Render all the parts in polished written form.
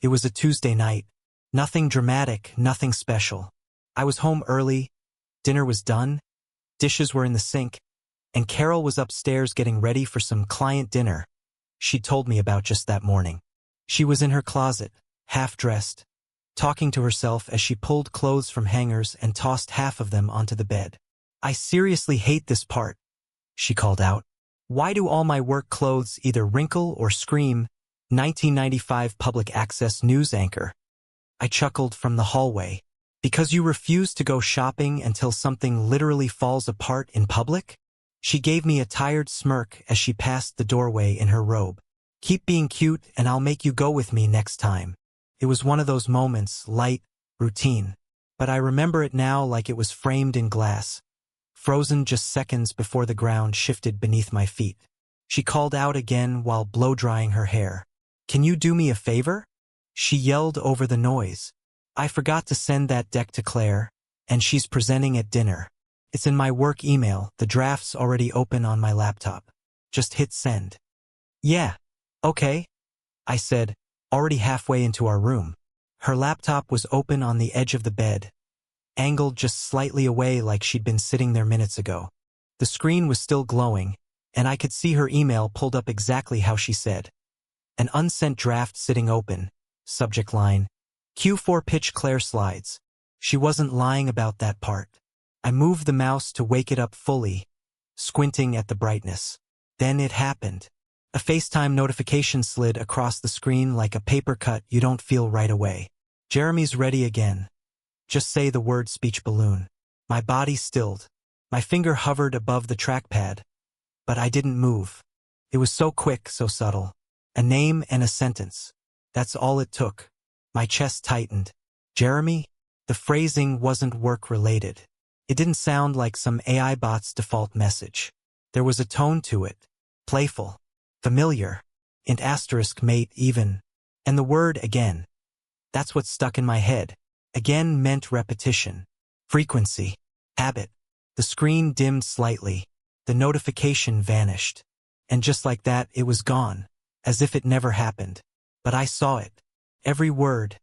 It was a Tuesday night. Nothing dramatic, nothing special. I was home early, dinner was done, dishes were in the sink, and Carol was upstairs getting ready for some client dinner she'd told me about just that morning. She was in her closet, half-dressed, talking to herself as she pulled clothes from hangers and tossed half of them onto the bed. "I seriously hate this part," she called out. "Why do all my work clothes either wrinkle or scream, 1995 public access news anchor?" I chuckled from the hallway. "Because you refuse to go shopping until something literally falls apart in public?" She gave me a tired smirk as she passed the doorway in her robe. "Keep being cute and I'll make you go with me next time." It was one of those moments, light, routine. But I remember it now like it was framed in glass, frozen just seconds before the ground shifted beneath my feet. She called out again while blow-drying her hair. "Can you do me a favor?" She yelled over the noise. "I forgot to send that deck to Claire, and she's presenting at dinner. It's in my work email, the draft's already open on my laptop. Just hit send." "Yeah, okay," I said, already halfway into our room. Her laptop was open on the edge of the bed, angled just slightly away like she'd been sitting there minutes ago. The screen was still glowing, and I could see her email pulled up exactly how she said. An unsent draft sitting open, subject line, Q4 pitch Claire slides. She wasn't lying about that part. I moved the mouse to wake it up fully, squinting at the brightness. Then it happened. A FaceTime notification slid across the screen like a paper cut you don't feel right away. "Jeremy's ready again. Just say the word speech balloon." My body stilled. My finger hovered above the trackpad, but I didn't move. It was so quick, so subtle. A name and a sentence. That's all it took. My chest tightened. Jeremy? The phrasing wasn't work-related. It didn't sound like some AI bot's default message. There was a tone to it. Playful. Familiar. Int asterisk mate even. And the word again. That's what stuck in my head. Again meant repetition. Frequency. Habit. The screen dimmed slightly. The notification vanished. And just like that, it was gone. As if it never happened. But I saw it. Every word.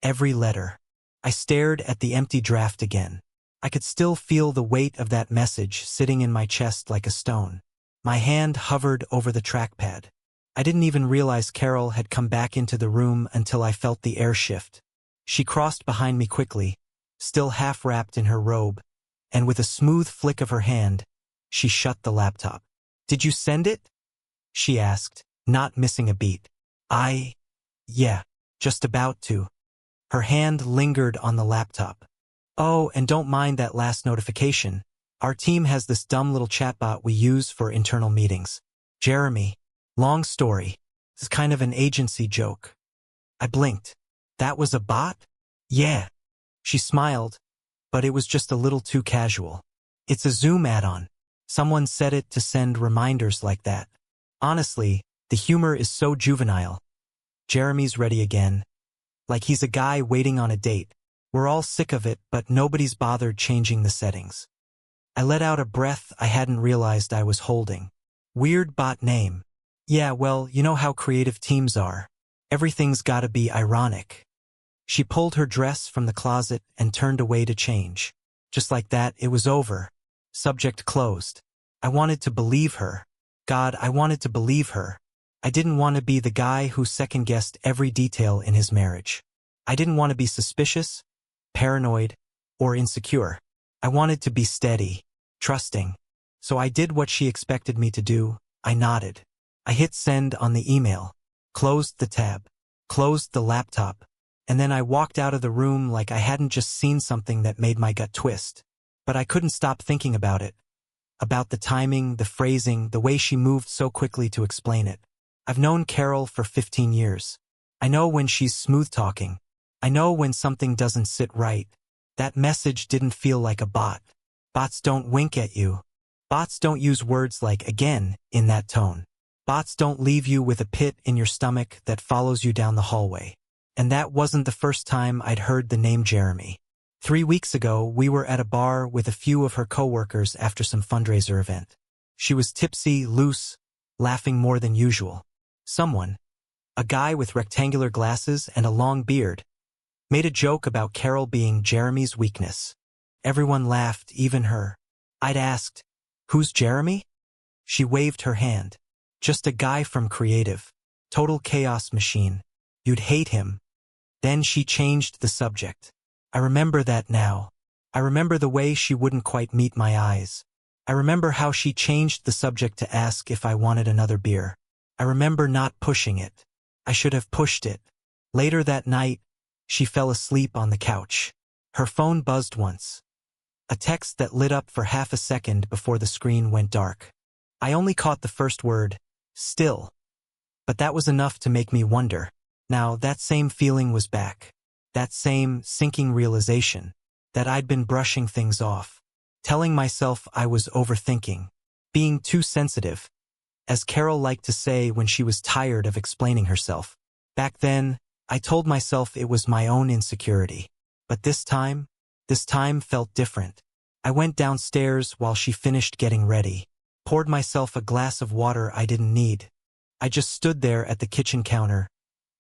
Every letter. I stared at the empty draft again. I could still feel the weight of that message sitting in my chest like a stone. My hand hovered over the trackpad. I didn't even realize Carol had come back into the room until I felt the air shift. She crossed behind me quickly, still half-wrapped in her robe, and with a smooth flick of her hand, she shut the laptop. "Did you send it?" she asked, not missing a beat. Yeah, just about to." Her hand lingered on the laptop. "Oh, and don't mind that last notification. Our team has this dumb little chatbot we use for internal meetings. Jeremy. Long story. It's kind of an agency joke." I blinked. "That was a bot?" "Yeah." She smiled, but it was just a little too casual. "It's a Zoom add-on. Someone set it to send reminders like that." Honestly, the humor is so juvenile. Jeremy's ready again. Like he's a guy waiting on a date. We're all sick of it, but nobody's bothered changing the settings. I let out a breath I hadn't realized I was holding. Weird bot name. Yeah, well, you know how creative teams are. Everything's gotta be ironic. She pulled her dress from the closet and turned away to change. Just like that, it was over. Subject closed. I wanted to believe her. God, I wanted to believe her. I didn't want to be the guy who second-guessed every detail in his marriage. I didn't want to be suspicious, paranoid, or insecure. I wanted to be steady, trusting. So I did what she expected me to do. I nodded. I hit send on the email, closed the tab, closed the laptop, and then I walked out of the room like I hadn't just seen something that made my gut twist. But I couldn't stop thinking about it. About the timing, the phrasing, the way she moved so quickly to explain it. I've known Carol for 15 years. I know when she's smooth-talking. I know when something doesn't sit right. That message didn't feel like a bot. Bots don't wink at you. Bots don't use words like "again" in that tone. Bots don't leave you with a pit in your stomach that follows you down the hallway. And that wasn't the first time I'd heard the name Jeremy. 3 weeks ago, we were at a bar with a few of her coworkers after some fundraiser event. She was tipsy, loose, laughing more than usual. Someone, a guy with rectangular glasses and a long beard, made a joke about Carol being Jeremy's weakness. Everyone laughed, even her. I'd asked, "Who's Jeremy?" She waved her hand. "Just a guy from Creative. Total chaos machine. You'd hate him." Then she changed the subject. I remember that now. I remember the way she wouldn't quite meet my eyes. I remember how she changed the subject to ask if I wanted another beer. I remember not pushing it. I should have pushed it. Later that night, she fell asleep on the couch. Her phone buzzed once. A text that lit up for half a second before the screen went dark. I only caught the first word, "still." But that was enough to make me wonder. Now, that same feeling was back. That same sinking realization that I'd been brushing things off, telling myself I was overthinking, being too sensitive, as Carol liked to say when she was tired of explaining herself. Back then, I told myself it was my own insecurity. But this time felt different. I went downstairs while she finished getting ready, poured myself a glass of water I didn't need. I just stood there at the kitchen counter,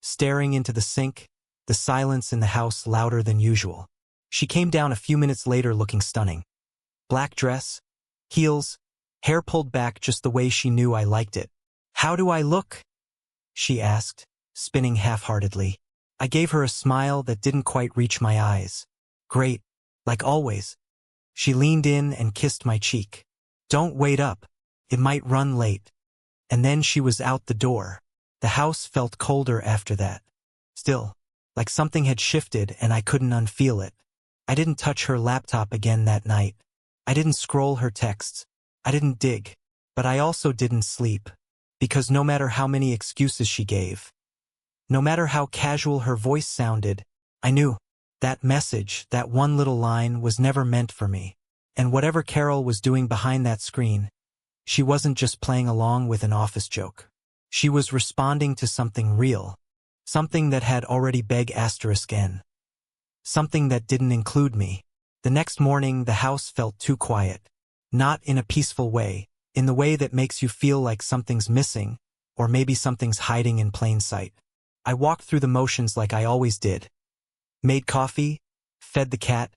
staring into the sink, the silence in the house louder than usual. She came down a few minutes later looking stunning. Black dress, heels, hair pulled back just the way she knew I liked it. "How do I look?" she asked, spinning half-heartedly. I gave her a smile that didn't quite reach my eyes. "Great, like always." She leaned in and kissed my cheek. "Don't wait up. It might run late." And then she was out the door. The house felt colder after that. Still, like something had shifted and I couldn't unfeel it. I didn't touch her laptop again that night. I didn't scroll her texts. I didn't dig. But I also didn't sleep. Because no matter how many excuses she gave, no matter how casual her voice sounded, I knew that message, that one little line, was never meant for me. And whatever Carol was doing behind that screen, she wasn't just playing along with an office joke. She was responding to something real. Something that had already beg asterisk N. Something that didn't include me. The next morning, the house felt too quiet. Not in a peaceful way, in the way that makes you feel like something's missing, or maybe something's hiding in plain sight. I walked through the motions like I always did. Made coffee, fed the cat,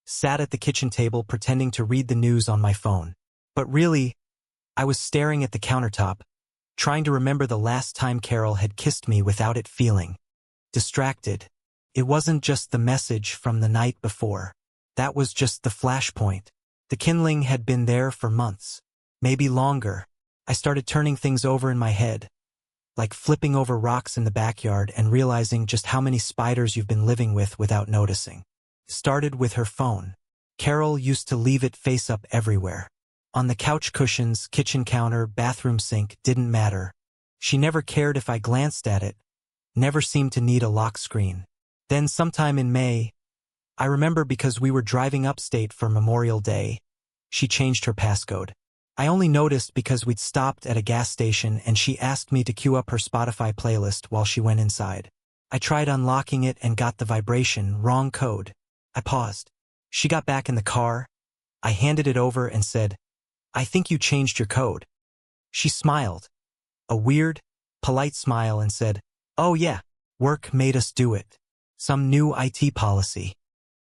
sat at the kitchen table pretending to read the news on my phone. But really, I was staring at the countertop, trying to remember the last time Carol had kissed me without it feeling distracted. It wasn't just the message from the night before. That was just the flashpoint. The kindling had been there for months, maybe longer. I started turning things over in my head, like flipping over rocks in the backyard and realizing just how many spiders you've been living with without noticing. Started with her phone. Carol used to leave it face up everywhere. On the couch cushions, kitchen counter, bathroom sink, didn't matter. She never cared if I glanced at it, never seemed to need a lock screen. Then sometime in May, I remember because we were driving upstate for Memorial Day, she changed her passcode. I only noticed because we'd stopped at a gas station and she asked me to queue up her Spotify playlist while she went inside. I tried unlocking it and got the vibration, wrong code. I paused. She got back in the car. I handed it over and said, "I think you changed your code." She smiled, a weird, polite smile, and said, "Oh yeah, work made us do it. Some new IT policy."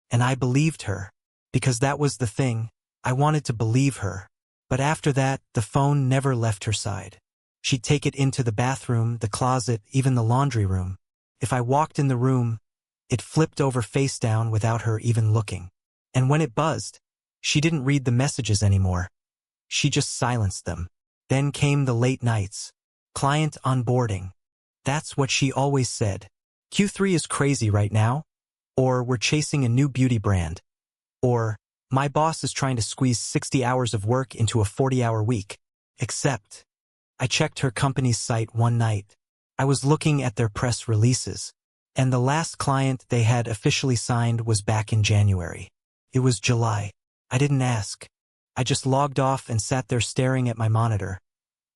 And I believed her, because that was the thing. I wanted to believe her. But after that, the phone never left her side. She'd take it into the bathroom, the closet, even the laundry room. If I walked in the room, it flipped over face down without her even looking. And when it buzzed, she didn't read the messages anymore. She just silenced them. Then came the late nights. Client onboarding. That's what she always said. "Q3 is crazy right now." Or, "We're chasing a new beauty brand." Or, "My boss is trying to squeeze 60 hours of work into a 40-hour week." Except, I checked her company's site one night. I was looking at their press releases. And the last client they had officially signed was back in January. It was July. I didn't ask. I just logged off and sat there staring at my monitor,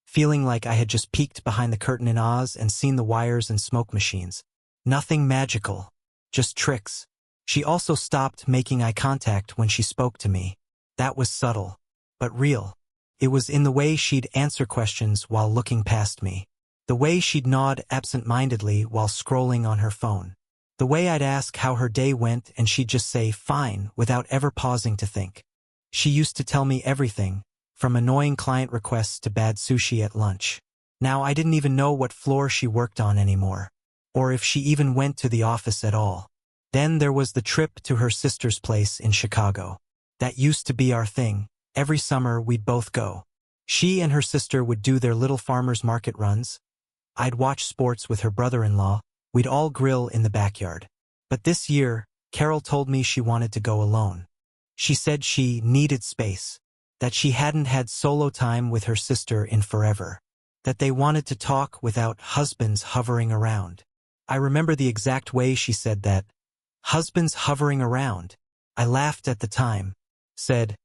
feeling like I had just peeked behind the curtain in Oz and seen the wires and smoke machines. Nothing magical, just tricks. She also stopped making eye contact when she spoke to me. That was subtle, but real. It was in the way she'd answer questions while looking past me. The way she'd nod absent-mindedly while scrolling on her phone. The way I'd ask how her day went and she'd just say, fine, without ever pausing to think. She used to tell me everything, from annoying client requests to bad sushi at lunch. Now I didn't even know what floor she worked on anymore, or if she even went to the office at all. Then there was the trip to her sister's place in Chicago. That used to be our thing. Every summer we'd both go. She and her sister would do their little farmers market runs. I'd watch sports with her brother-in-law. We'd all grill in the backyard. But this year, Carol told me she wanted to go alone. She said she needed space, that she hadn't had solo time with her sister in forever, that they wanted to talk without husbands hovering around. I remember the exact way she said that. Husbands hovering around. I laughed at the time, said,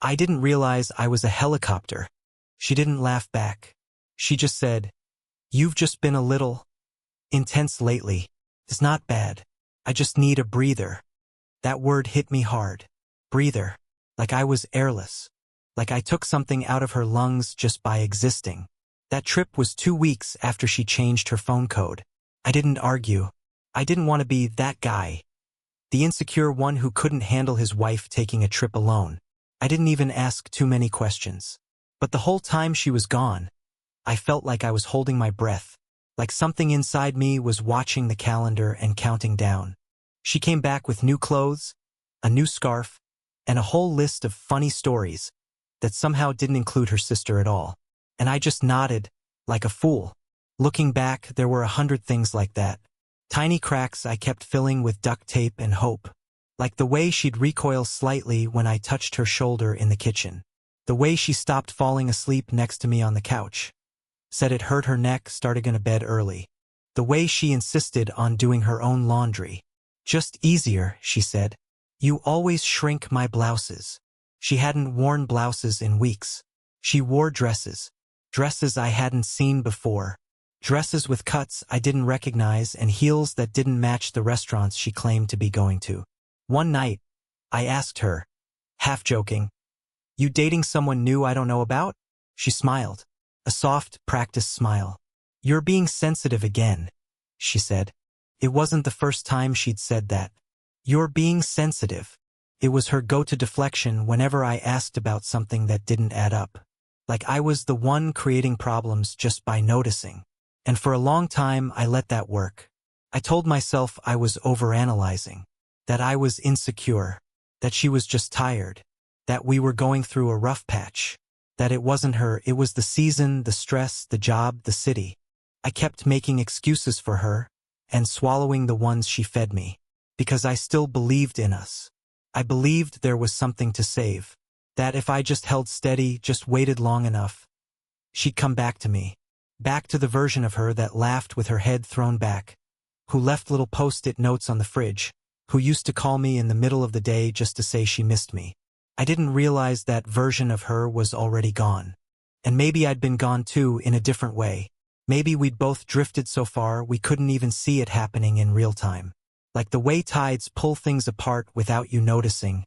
I didn't realize I was a helicopter. She didn't laugh back. She just said, you've just been a little intense lately. It's not bad. I just need a breather. That word hit me hard. Breather. Like I was airless. Like I took something out of her lungs just by existing. That trip was 2 weeks after she changed her phone code. I didn't argue. I didn't want to be that guy. The insecure one who couldn't handle his wife taking a trip alone. I didn't even ask too many questions. But the whole time she was gone, I felt like I was holding my breath, like something inside me was watching the calendar and counting down. She came back with new clothes, a new scarf, and a whole list of funny stories that somehow didn't include her sister at all. And I just nodded, like a fool. Looking back, there were 100 things like that. Tiny cracks I kept filling with duct tape and hope. Like the way she'd recoil slightly when I touched her shoulder in the kitchen. The way she stopped falling asleep next to me on the couch. Said it hurt her neck, started going to bed early. The way she insisted on doing her own laundry. Just easier, she said. You always shrink my blouses. She hadn't worn blouses in weeks. She wore dresses. Dresses I hadn't seen before. Dresses with cuts I didn't recognize and heels that didn't match the restaurants she claimed to be going to. One night, I asked her, half joking, you dating someone new I don't know about? She smiled. A soft, practiced smile. You're being sensitive again, she said. It wasn't the first time she'd said that. You're being sensitive. It was her go-to deflection whenever I asked about something that didn't add up. Like I was the one creating problems just by noticing. And for a long time I let that work. I told myself I was overanalyzing. That I was insecure. That she was just tired. That we were going through a rough patch. That it wasn't her, it was the season, the stress, the job, the city. I kept making excuses for her, and swallowing the ones she fed me. Because I still believed in us. I believed there was something to save. That if I just held steady, just waited long enough, she'd come back to me. Back to the version of her that laughed with her head thrown back. Who left little post-it notes on the fridge. Who used to call me in the middle of the day just to say she missed me. I didn't realize that version of her was already gone. And maybe I'd been gone too in a different way. Maybe we'd both drifted so far we couldn't even see it happening in real time. Like the way tides pull things apart without you noticing,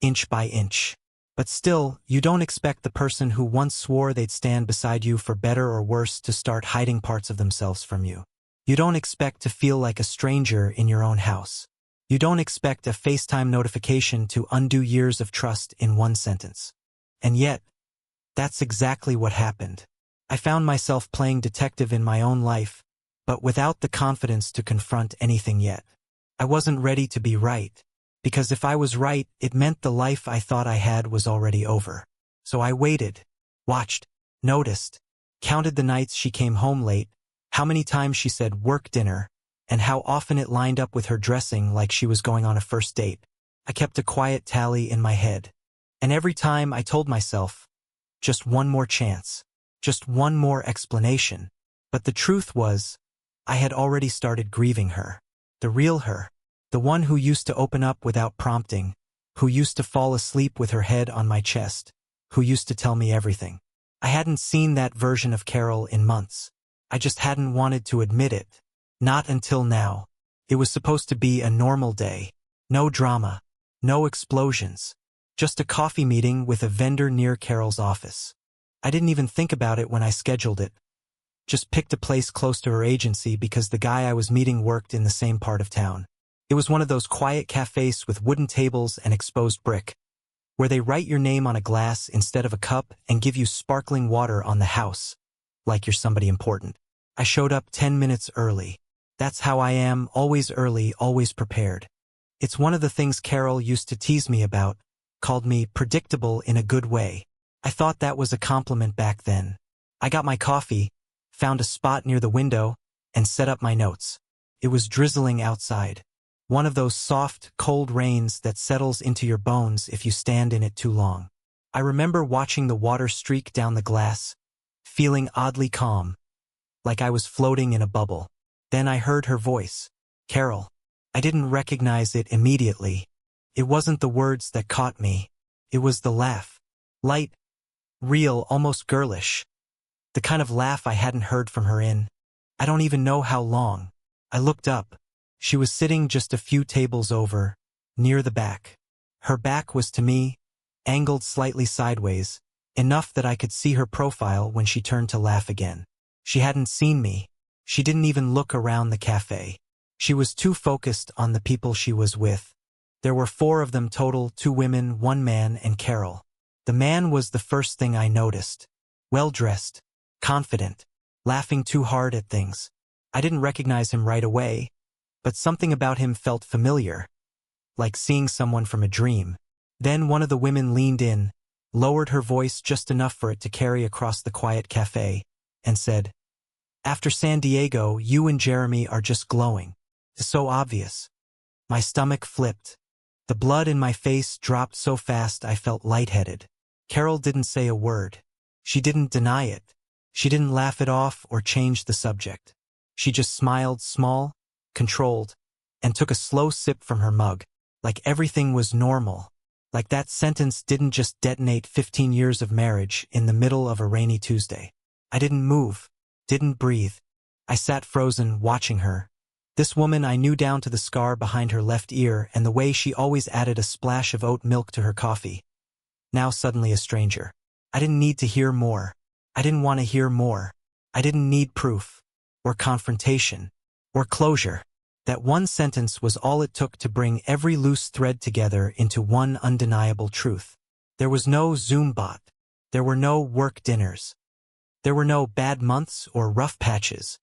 inch by inch. But still, you don't expect the person who once swore they'd stand beside you for better or worse to start hiding parts of themselves from you. You don't expect to feel like a stranger in your own house. You don't expect a FaceTime notification to undo years of trust in one sentence. And yet, that's exactly what happened. I found myself playing detective in my own life, but without the confidence to confront anything yet. I wasn't ready to be right, because if I was right, it meant the life I thought I had was already over. So I waited, watched, noticed, counted the nights she came home late, how many times she said work dinner, and how often it lined up with her dressing like she was going on a first date. I kept a quiet tally in my head. And every time I told myself, just one more chance, just one more explanation. But the truth was, I had already started grieving her. The real her. The one who used to open up without prompting, who used to fall asleep with her head on my chest, who used to tell me everything. I hadn't seen that version of Carol in months. I just hadn't wanted to admit it. Not until now. It was supposed to be a normal day. No drama. No explosions. Just a coffee meeting with a vendor near Carol's office. I didn't even think about it when I scheduled it. Just picked a place close to her agency because the guy I was meeting worked in the same part of town. It was one of those quiet cafes with wooden tables and exposed brick, where they write your name on a glass instead of a cup and give you sparkling water on the house, like you're somebody important. I showed up 10 minutes early. That's how I am, always early, always prepared. It's one of the things Carol used to tease me about, called me predictable in a good way. I thought that was a compliment back then. I got my coffee, found a spot near the window, and set up my notes. It was drizzling outside. One of those soft, cold rains that settles into your bones if you stand in it too long. I remember watching the water streak down the glass, feeling oddly calm, like I was floating in a bubble. Then I heard her voice. Carol. I didn't recognize it immediately. It wasn't the words that caught me. It was the laugh. Light, real, almost girlish. The kind of laugh I hadn't heard from her in I don't even know how long. I looked up. She was sitting just a few tables over, near the back. Her back was to me, angled slightly sideways, enough that I could see her profile when she turned to laugh again. She hadn't seen me. She didn't even look around the cafe. She was too focused on the people she was with. There were 4 of them total, 2 women, 1 man, and Carol. The man was the first thing I noticed. Well-dressed, confident, laughing too hard at things. I didn't recognize him right away, but something about him felt familiar, like seeing someone from a dream. Then one of the women leaned in, lowered her voice just enough for it to carry across the quiet cafe, and said, "After San Diego, you and Jeremy are just glowing. It's so obvious." My stomach flipped. The blood in my face dropped so fast I felt lightheaded. Carol didn't say a word. She didn't deny it. She didn't laugh it off or change the subject. She just smiled, small, controlled, and took a slow sip from her mug, like everything was normal. Like that sentence didn't just detonate 15 years of marriage in the middle of a rainy Tuesday. I didn't move, didn't breathe. I sat frozen, watching her. This woman I knew down to the scar behind her left ear and the way she always added a splash of oat milk to her coffee. Now suddenly a stranger. I didn't need to hear more. I didn't want to hear more. I didn't need proof, or confrontation, or closure. That one sentence was all it took to bring every loose thread together into one undeniable truth. There was no Zoom bot. There were no work dinners. There were no bad months or rough patches,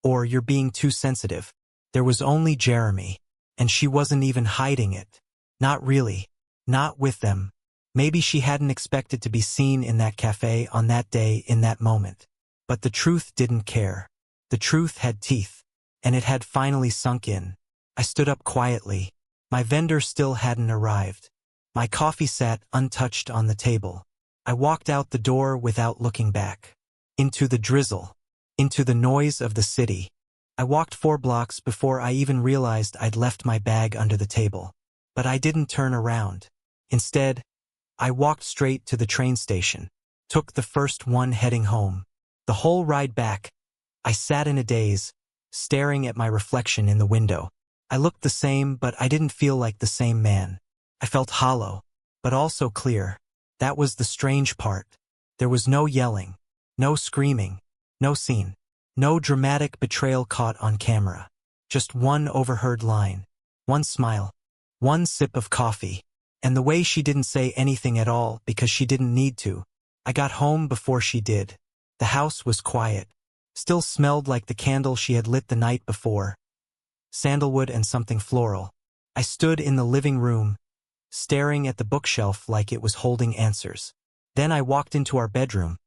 or you're being too sensitive. There was only Jeremy, and she wasn't even hiding it. Not really. Not with them. Maybe she hadn't expected to be seen in that cafe on that day in that moment. But the truth didn't care. The truth had teeth, and it had finally sunk in. I stood up quietly. My vendor still hadn't arrived. My coffee sat untouched on the table. I walked out the door without looking back. Into the drizzle. Into the noise of the city. I walked 4 blocks before I even realized I'd left my bag under the table. But I didn't turn around. Instead, I walked straight to the train station. Took the first one heading home. The whole ride back, I sat in a daze, staring at my reflection in the window. I looked the same, but I didn't feel like the same man. I felt hollow, but also clear. That was the strange part. There was no yelling, no screaming, no scene. No dramatic betrayal caught on camera. Just one overheard line. One smile. One sip of coffee. And the way she didn't say anything at all because she didn't need to. I got home before she did. The house was quiet. Still smelled like the candle she had lit the night before. Sandalwood and something floral. I stood in the living room, staring at the bookshelf like it was holding answers. Then I walked into our bedroom,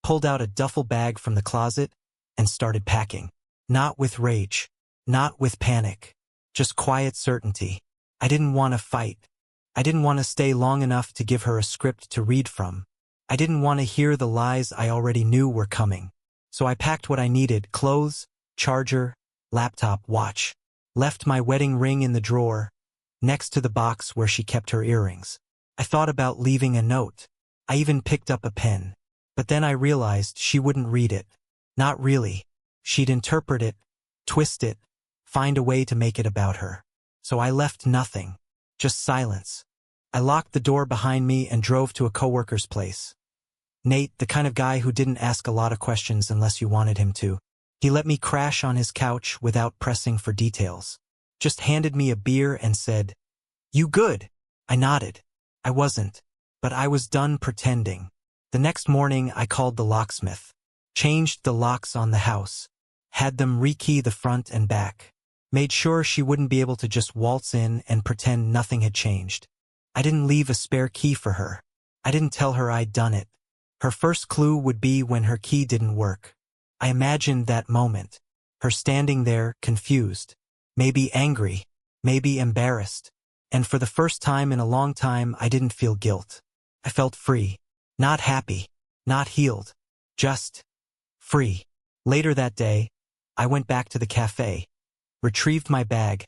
pulled out a duffel bag from the closet, and started packing. Not with rage. Not with panic. Just quiet certainty. I didn't want to fight. I didn't want to stay long enough to give her a script to read from. I didn't want to hear the lies I already knew were coming. So I packed what I needed: clothes, charger, laptop, watch. Left my wedding ring in the drawer, next to the box where she kept her earrings. I thought about leaving a note. I even picked up a pen. But then I realized she wouldn't read it. Not really. She'd interpret it, twist it, find a way to make it about her. So I left nothing. Just silence. I locked the door behind me and drove to a coworker's place. Nate, the kind of guy who didn't ask a lot of questions unless you wanted him to. He let me crash on his couch without pressing for details. Just handed me a beer and said, "You good?" I nodded. I wasn't, but I was done pretending. The next morning I called the locksmith, changed the locks on the house, had them rekey the front and back, made sure she wouldn't be able to just waltz in and pretend nothing had changed. I didn't leave a spare key for her. I didn't tell her I'd done it. Her first clue would be when her key didn't work. I imagined that moment, her standing there, confused, maybe angry, maybe embarrassed. And for the first time in a long time, I didn't feel guilt. I felt free. Not happy, not healed, just free. Later that day, I went back to the cafe, retrieved my bag,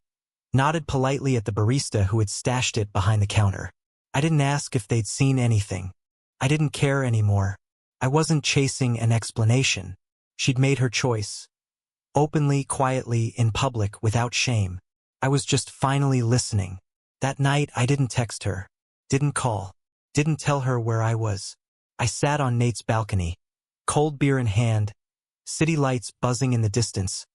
nodded politely at the barista who had stashed it behind the counter. I didn't ask if they'd seen anything. I didn't care anymore. I wasn't chasing an explanation. She'd made her choice. Openly, quietly, in public, without shame. I was just finally listening. That night, I didn't text her, didn't call, didn't tell her where I was. I sat on Nate's balcony, cold beer in hand, city lights buzzing in the distance,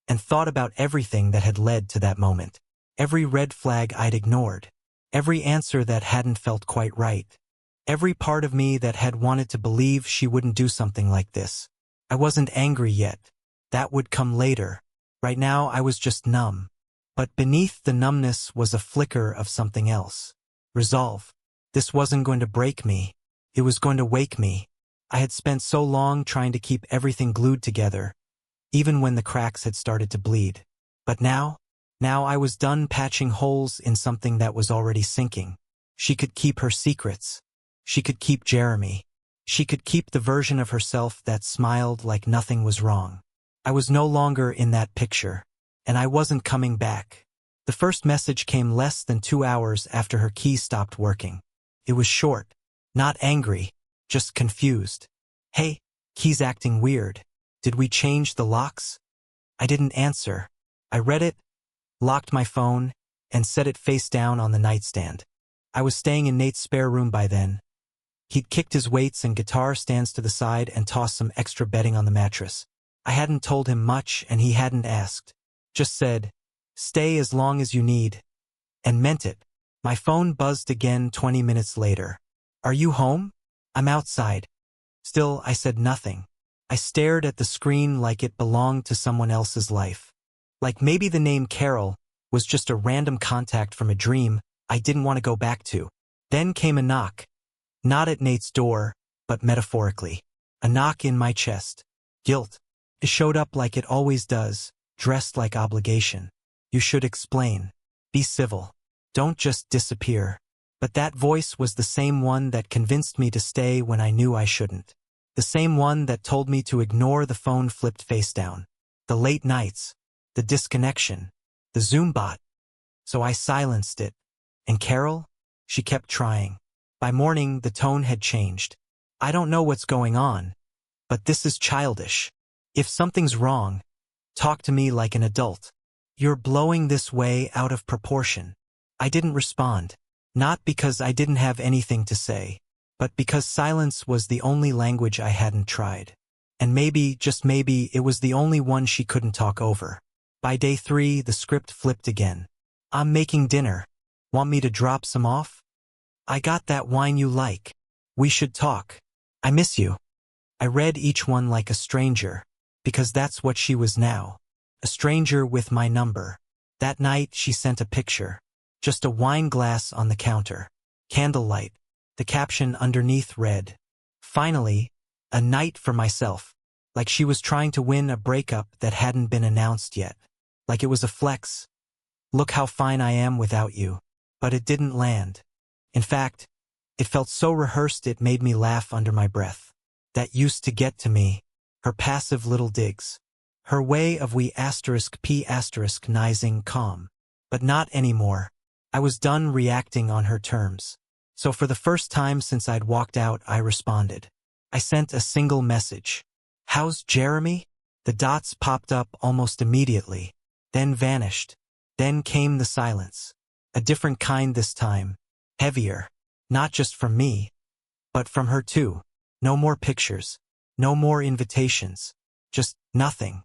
and thought about everything that had led to that moment. Every red flag I'd ignored, every answer that hadn't felt quite right, every part of me that had wanted to believe she wouldn't do something like this. I wasn't angry yet. That would come later. Right now, I was just numb. But beneath the numbness was a flicker of something else. Resolve. This wasn't going to break me. It was going to wake me. I had spent so long trying to keep everything glued together, even when the cracks had started to bleed. But now I was done patching holes in something that was already sinking. She could keep her secrets. She could keep Jeremy. She could keep the version of herself that smiled like nothing was wrong. I was no longer in that picture, and I wasn't coming back. The first message came less than 2 hours after her key stopped working. It was short, not angry, just confused. "Hey, key's acting weird. Did we change the locks?" I didn't answer. I read it, locked my phone, and set it face down on the nightstand. I was staying in Nate's spare room by then. He'd kicked his weights and guitar stands to the side and tossed some extra bedding on the mattress. I hadn't told him much, and he hadn't asked. Just said, "Stay as long as you need," and meant it. My phone buzzed again 20 minutes later. "Are you home?" "I'm outside." Still, I said nothing. I stared at the screen like it belonged to someone else's life. Like maybe the name Carol was just a random contact from a dream I didn't want to go back to. Then came a knock. Not at Nate's door, but metaphorically. A knock in my chest. Guilt. It showed up like it always does, dressed like obligation. "You should explain. Be civil. Don't just disappear." But that voice was the same one that convinced me to stay when I knew I shouldn't. The same one that told me to ignore the phone flipped face down. The late nights. The disconnection. The Zoom bot. So I silenced it. And Carol? She kept trying. By morning, the tone had changed. "I don't know what's going on, but this is childish. If something's wrong, talk to me like an adult. You're blowing this way out of proportion." I didn't respond. Not because I didn't have anything to say, but because silence was the only language I hadn't tried. And maybe, just maybe, it was the only one she couldn't talk over. By day 3, the script flipped again. "I'm making dinner. Want me to drop some off? I got that wine you like. We should talk. I miss you." I read each one like a stranger, because that's what she was now. A stranger with my number. That night she sent a picture. Just a wine glass on the counter. Candlelight. The caption underneath read, "Finally, a night for myself." Like she was trying to win a breakup that hadn't been announced yet. Like it was a flex. "Look how fine I am without you." But it didn't land. In fact, it felt so rehearsed it made me laugh under my breath. That used to get to me. Her passive little digs. Her way of we*p*nizing calm. But not anymore. I was done reacting on her terms. So for the first time since I'd walked out, I responded. I sent a single message. "How's Jeremy?" The dots popped up almost immediately, then vanished. Then came the silence. A different kind this time. Heavier. Not just from me, but from her too. No more pictures. No more invitations. Just nothing.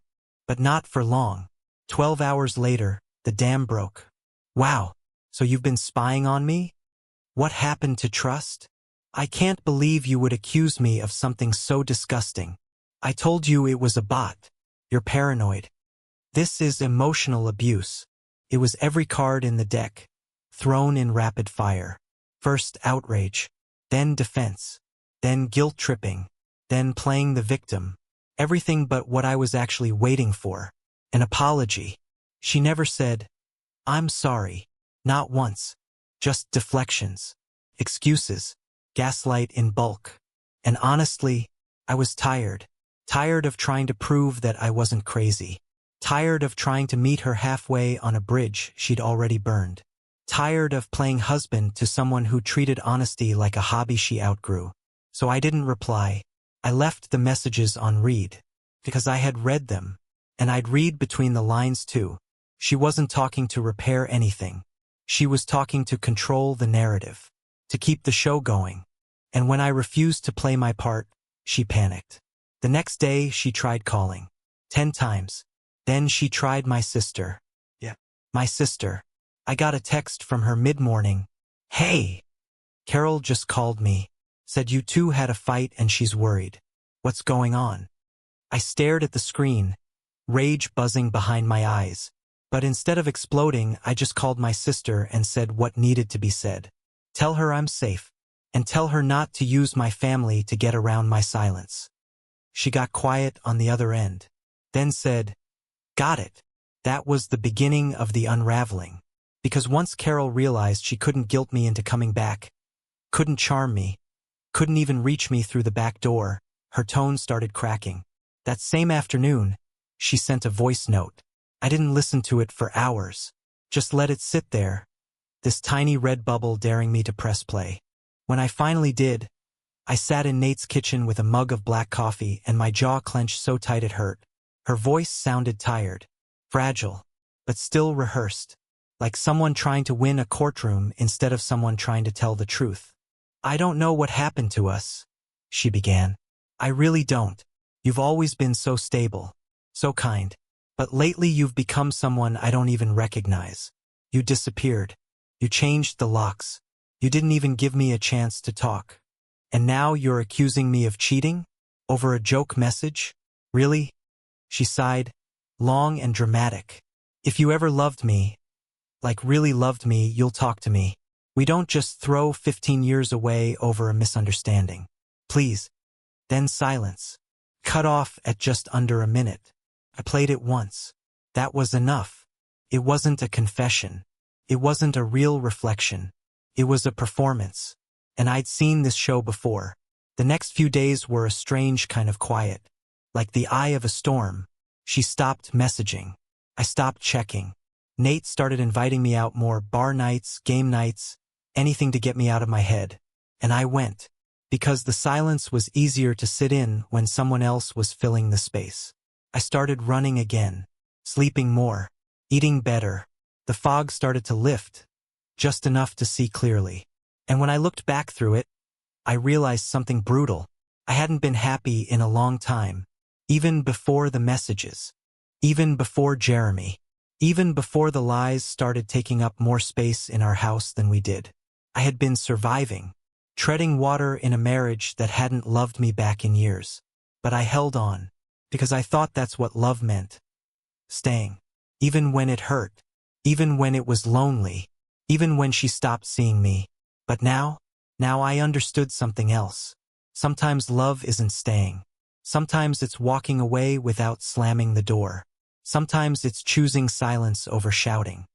But not for long. 12 hours later, the dam broke. Wow, so you've been spying on me? What happened to trust? I can't believe you would accuse me of something so disgusting. I told you it was a bot. You're paranoid. This is emotional abuse. It was every card in the deck, thrown in rapid fire. First outrage, then defense, then guilt-tripping, then playing the victim. Everything but what I was actually waiting for. An apology. She never said, "I'm sorry." Not once. Just deflections. Excuses. Gaslight in bulk. And honestly, I was tired. Tired of trying to prove that I wasn't crazy. Tired of trying to meet her halfway on a bridge she'd already burned. Tired of playing husband to someone who treated honesty like a hobby she outgrew. So I didn't reply. I left the messages on read. Because I had read them. And I'd read between the lines too. She wasn't talking to repair anything. She was talking to control the narrative. To keep the show going. And when I refused to play my part, she panicked. The next day, she tried calling. 10 times. Then she tried my sister. Yeah. My sister. I got a text from her mid-morning. "Hey! Carol just called me. Said you two had a fight and she's worried. What's going on?" I stared at the screen, rage buzzing behind my eyes. But instead of exploding, I just called my sister and said what needed to be said. Tell her I'm safe. And tell her not to use my family to get around my silence. She got quiet on the other end. Then said, "Got it." That was the beginning of the unraveling. Because once Carol realized she couldn't guilt me into coming back, couldn't charm me, couldn't even reach me through the back door, her tone started cracking. That same afternoon, she sent a voice note. I didn't listen to it for hours. Just let it sit there. This tiny red bubble daring me to press play. When I finally did, I sat in Nate's kitchen with a mug of black coffee and my jaw clenched so tight it hurt. Her voice sounded tired, fragile, but still rehearsed, like someone trying to win a courtroom instead of someone trying to tell the truth. "I don't know what happened to us," she began. "I really don't. You've always been so stable, so kind. But lately you've become someone I don't even recognize. You disappeared. You changed the locks. You didn't even give me a chance to talk. And now you're accusing me of cheating? Over a joke message? Really?" She sighed, long and dramatic. "If you ever loved me, like really loved me, you'll talk to me. We don't just throw 15 years away over a misunderstanding. Please." Then silence. Cut off at just under a minute. I played it once. That was enough. It wasn't a confession. It wasn't a real reflection. It was a performance. And I'd seen this show before. The next few days were a strange kind of quiet. Like the eye of a storm. She stopped messaging. I stopped checking. Nate started inviting me out more bar nights, game nights, anything to get me out of my head. And I went. Because the silence was easier to sit in when someone else was filling the space. I started running again. Sleeping more. Eating better. The fog started to lift. Just enough to see clearly. And when I looked back through it, I realized something brutal. I hadn't been happy in a long time. Even before the messages. Even before Jeremy. Even before the lies started taking up more space in our house than we did. I had been surviving. Treading water in a marriage that hadn't loved me back in years. But I held on. Because I thought that's what love meant. Staying. Even when it hurt. Even when it was lonely. Even when she stopped seeing me. But now I understood something else. Sometimes love isn't staying. Sometimes it's walking away without slamming the door. Sometimes it's choosing silence over shouting.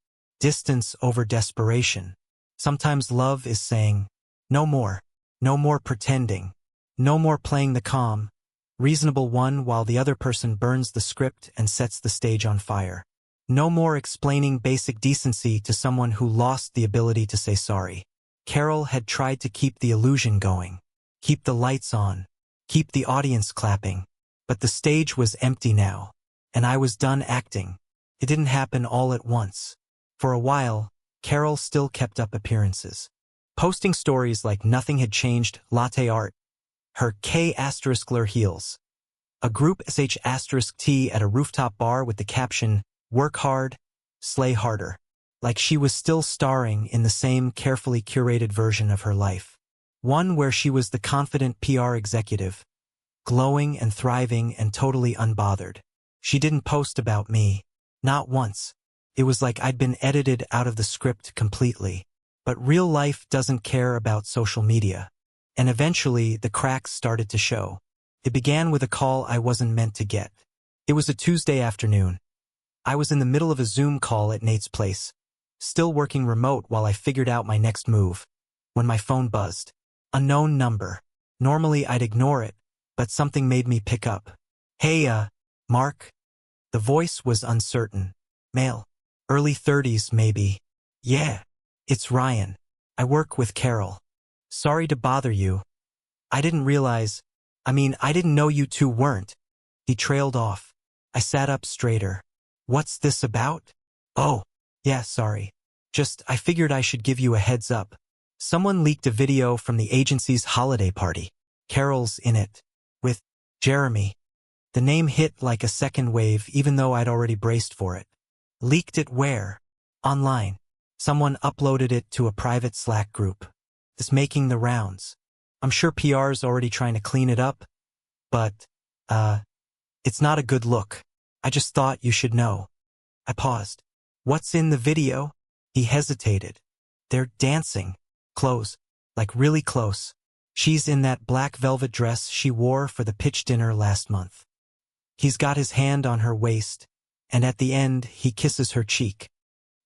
Distance over desperation. Sometimes love is saying, "No more. No more pretending. No more playing the calm, reasonable one while the other person burns the script and sets the stage on fire. No more explaining basic decency to someone who lost the ability to say sorry." Carol had tried to keep the illusion going. Keep the lights on. Keep the audience clapping. But the stage was empty now. And I was done acting. It didn't happen all at once. For a while, Carol still kept up appearances. Posting stories like nothing had changed, latte art, her K*ler heels. A group sh*t at a rooftop bar with the caption, "Work hard, slay harder." Like she was still starring in the same carefully curated version of her life. One where she was the confident PR executive, glowing and thriving and totally unbothered. She didn't post about me. Not once. It was like I'd been edited out of the script completely. But real life doesn't care about social media. And eventually, the cracks started to show. It began with a call I wasn't meant to get. It was a Tuesday afternoon. I was in the middle of a Zoom call at Nate's place, still working remote while I figured out my next move, when my phone buzzed. Unknown number. Normally I'd ignore it, but something made me pick up. "Hey, Mark?" The voice was uncertain. Male. Early 30s, maybe. "Yeah. It's Ryan. I work with Carol. Sorry to bother you. I didn't I didn't know you two weren't." He trailed off. I sat up straighter. "What's this about?" "Oh, yeah, sorry. I figured I should give you a heads up. Someone leaked a video from the agency's holiday party. Carol's in it. With Jeremy." The name hit like a second wave even though I'd already braced for it. "Leaked it where?" "Online. Someone uploaded it to a private Slack group. It's making the rounds. I'm sure PR's already trying to clean it up, but, it's not a good look. I just thought you should know." I paused. "What's in the video?" He hesitated. "They're dancing. Close. Like really close. She's in that black velvet dress she wore for the pitch dinner last month. He's got his hand on her waist, and at the end he kisses her cheek."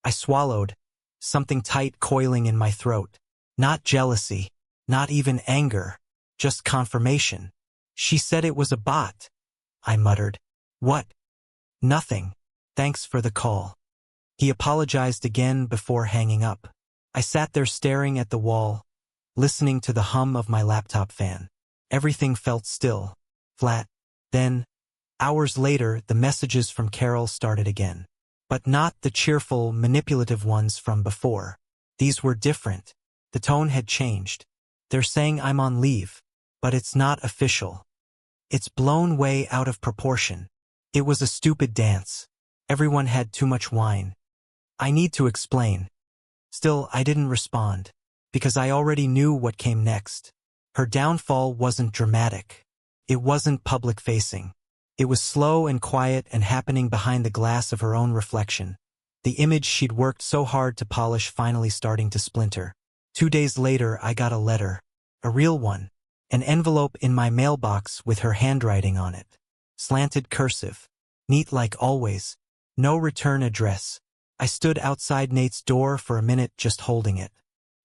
I swallowed, something tight coiling in my throat. Not jealousy, not even anger, just confirmation. "She said it was a bot," I muttered. "What?" "Nothing. Thanks for the call." He apologized again before hanging up. I sat there staring at the wall, listening to the hum of my laptop fan. Everything felt still, flat. Then, hours later, the messages from Carol started again. But not the cheerful, manipulative ones from before. These were different. The tone had changed. "They're saying I'm on leave, but it's not official. It's blown way out of proportion. It was a stupid dance. Everyone had too much wine. I need to explain." Still, I didn't respond, because I already knew what came next. Her downfall wasn't dramatic. It wasn't public-facing. It was slow and quiet and happening behind the glass of her own reflection. The image she'd worked so hard to polish finally starting to splinter. 2 days later, I got a letter. A real one. An envelope in my mailbox with her handwriting on it. Slanted cursive. Neat like always. No return address. I stood outside Nate's door for a minute just holding it.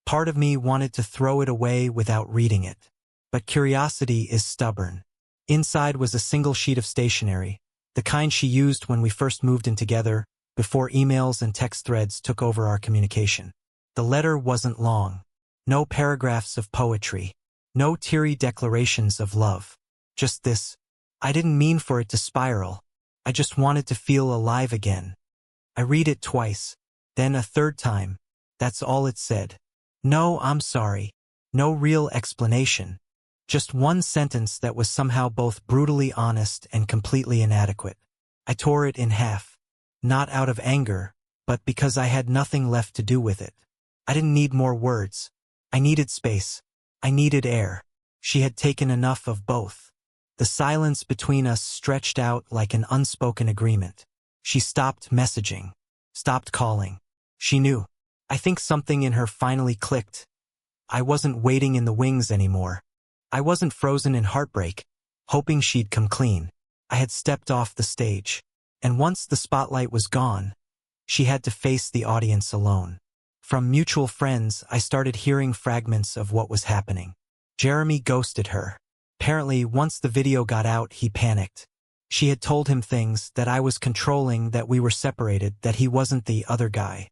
Part of me wanted to throw it away without reading it. But curiosity is stubborn. Inside was a single sheet of stationery, the kind she used when we first moved in together, before emails and text threads took over our communication. The letter wasn't long. No paragraphs of poetry. No teary declarations of love. Just this. I didn't mean for it to spiral. I just wanted to feel alive again. I read it twice, then a third time. That's all it said. No, I'm sorry. No real explanation. Just one sentence that was somehow both brutally honest and completely inadequate. I tore it in half. Not out of anger, but because I had nothing left to do with it. I didn't need more words. I needed space. I needed air. She had taken enough of both. The silence between us stretched out like an unspoken agreement. She stopped messaging. Stopped calling. She knew. I think something in her finally clicked. I wasn't waiting in the wings anymore. I wasn't frozen in heartbreak, hoping she'd come clean. I had stepped off the stage. And once the spotlight was gone, she had to face the audience alone. From mutual friends, I started hearing fragments of what was happening. Jeremy ghosted her. Apparently, once the video got out, he panicked. She had told him things, that I was controlling, that we were separated, that he wasn't the other guy.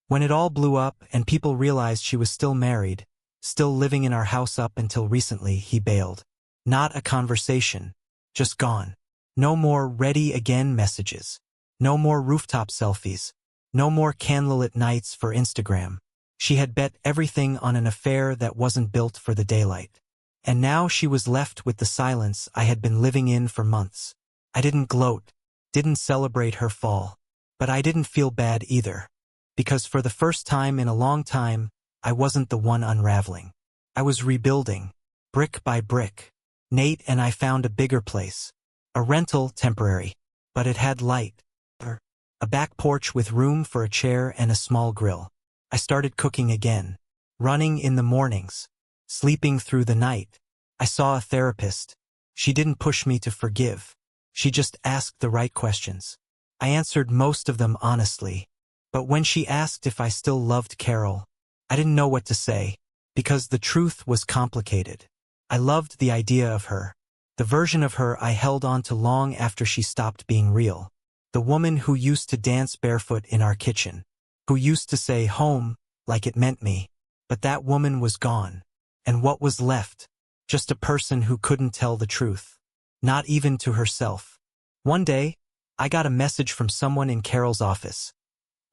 When it all blew up and people realized she was still married, still living in our house up until recently, he bailed. Not a conversation. Just gone. No more ready again messages. No more rooftop selfies. No more candlelit nights for Instagram. She had bet everything on an affair that wasn't built for the daylight. And now she was left with the silence I had been living in for months. I didn't gloat, didn't celebrate her fall. But I didn't feel bad either. Because for the first time in a long time, I wasn't the one unraveling. I was rebuilding, brick by brick. Nate and I found a bigger place. A rental, temporary. But it had light. A back porch with room for a chair and a small grill. I started cooking again. Running in the mornings. Sleeping through the night. I saw a therapist. She didn't push me to forgive. She just asked the right questions. I answered most of them honestly. But when she asked if I still loved Carol, I didn't know what to say, because the truth was complicated. I loved the idea of her. The version of her I held on to long after she stopped being real. The woman who used to dance barefoot in our kitchen. Who used to say home like it meant me. But that woman was gone. And what was left? Just a person who couldn't tell the truth. Not even to herself. One day, I got a message from someone in Carol's office.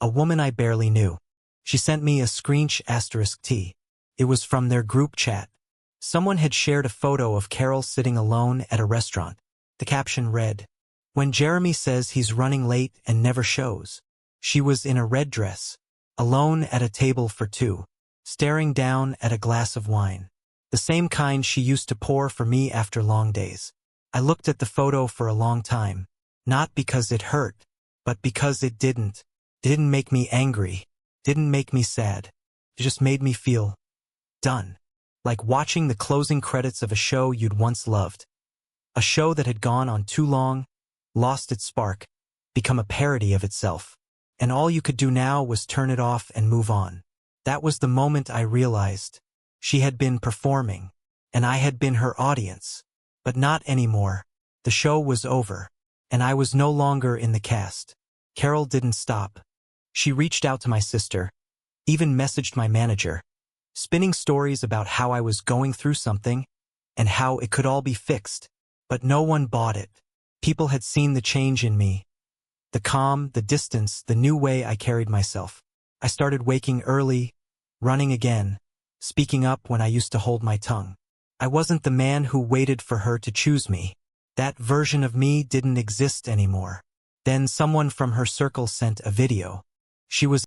A woman I barely knew. She sent me a **T. It was from their group chat. Someone had shared a photo of Carol sitting alone at a restaurant. The caption read, "When Jeremy says he's running late and never shows." She was in a red dress, alone at a table for two, staring down at a glass of wine. The same kind she used to pour for me after long days. I looked at the photo for a long time. Not because it hurt, but because it didn't. It didn't make me angry. Didn't make me sad. It just made me feel done. Like watching the closing credits of a show you'd once loved. A show that had gone on too long, lost its spark, become a parody of itself. And all you could do now was turn it off and move on. That was the moment I realized. She had been performing, and I had been her audience. But not anymore. The show was over. And I was no longer in the cast. Carol didn't stop. She reached out to my sister, even messaged my manager, spinning stories about how I was going through something and how it could all be fixed. But no one bought it. People had seen the change in me. The calm, the distance, the new way I carried myself. I started waking early, running again, speaking up when I used to hold my tongue. I wasn't the man who waited for her to choose me. That version of me didn't exist anymore. Then someone from her circle sent a video. She was